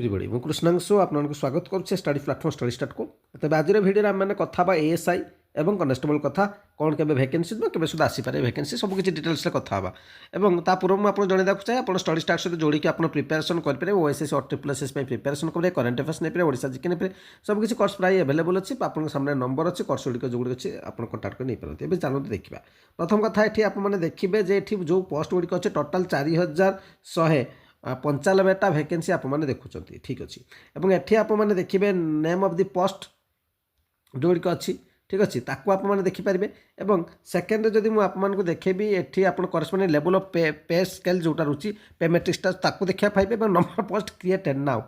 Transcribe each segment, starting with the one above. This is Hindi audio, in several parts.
एवरीबॉडी मु कृष्णांशु आपको स्वागत करुच्छे स्टडी प्लाटफर्म स्टडी स्टार्ट को तेज आज भिडियो आम कथा एएसआई एवं कनेस्टेबल कथा कौन के भैकेंसी के सुधा आसीपे भैकेंसी सबकि डिटेल्स कथा और पूर्व मुझे जनवाक चाहिए आप स्टडी स्टार्ट सहित जोड़ी आप प्रिपेरेसन करेंगे ओएसएस और ट्रिपल प्रिपेरेसन करेंगे करेन्ट अफेयर्स नहीं ओडिशा जीके नहीं सबकि कोर्स प्राय एवेलेबल अच्छी आप सामने नंबर अच्छे कोर्स गुड़िक जो अच्छे आप कंटाक्ट कर नहीं पारती है चलते देखा प्रथम कथा ये आपने देखिए जो पोस्ट गुड़िक अच्छे टोटाल 4195 भैकेंसी आप देखुं ठीक अच्छे और ये आपने देखिए नेम ऑफ द पोस्ट जोड़िक अच्छी ठीक अच्छे ताकू आप देखिपारे और सेकेंड जदि मुझे आपको देखेबी ये आप करस्पॉन्डिंग लेवल ऑफ पे स्केल जोटा रोचे पे मैट्रिक्सटा ताकू देखा पाइबे और नंबर पोस्ट क्रिएटेड नाउ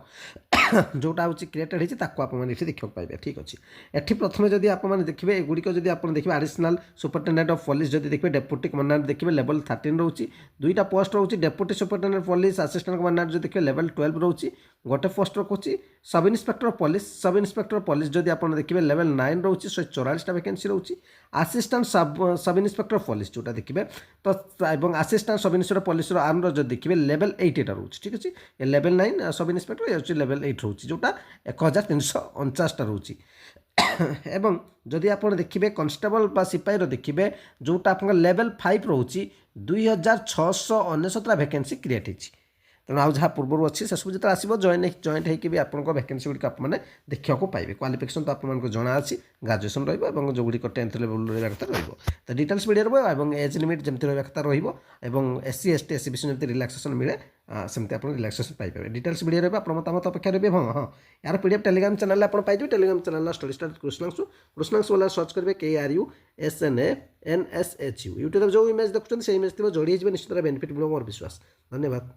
जोटा हूँ क्रिएटेड होती आपको देखा पाइबे ठीक अच्छे एटी प्रथम जदि आपने देखिए एगुड़िक जब आप देखिए एडिशनल सुपरिटेडेंट ऑफ पुलिस जब देखिए डेप्यूटी कमांडेंट देखिए लेवल 13 रोचे दुईटा पोस्ट रोचे deputy superintendent police assistant commandant जो देखिए लेवल 12 रोचे गोटे पोस्ट रोचे सब इन्स्पेक्टर ऑफ पुलिस जब आप देखिए लेवल 9 रोचे 144 वैकेंसी रोचे assistant sub inspector of police जोटा देखिए तो assistant sub inspector police arm जो देखिए लेवल 8 एटा रोचे ठीक अच्छे ये लेवल 9 सब इन्स्पेक्टर ये हूँ लेवल 8 रोचे जोटा 1349 रोचे एवं जदि आप देखिए कन्स्टेबल सिपाही देखिए जोटा आप लेवल 5 रोचे 2699 वैकेंसी क्रिएट होती तेणु आज जहाँ पूर्व अच्छी से सब जो आसो जॉइंट होकर भी आप वैकेंसी गुड़िक आपने देखा पाइबे क्वालिफिकेशन तो आपको जना अच्छी ग्रेजुएशन जो गुड़िक 10th लेवल रहा कथा तो डिटेल्स मीडिया रहा एज लिमिट जमी रहा कथा रसी एसटी एससी विषय जमी रिलैक्सेशन मिले सेमती आप रिलैक्सेशन पाइबे डिटेल्स मीडिया रहा आप मतामत अपेक्षा रही हाँ यार पीडीएफ टेलीग्राम चैनल आप पाइबे टेलीग्राम चैनल स्टडी स्टार्ट कृष्णांशु वाला सर्च करेंगे KRUSNANSHU यूट्यूब जो इमेज देखुं से इमेज थी जोड़ी निश्चित बेनिफिट मिले मोर विश्वास धन्यवाद।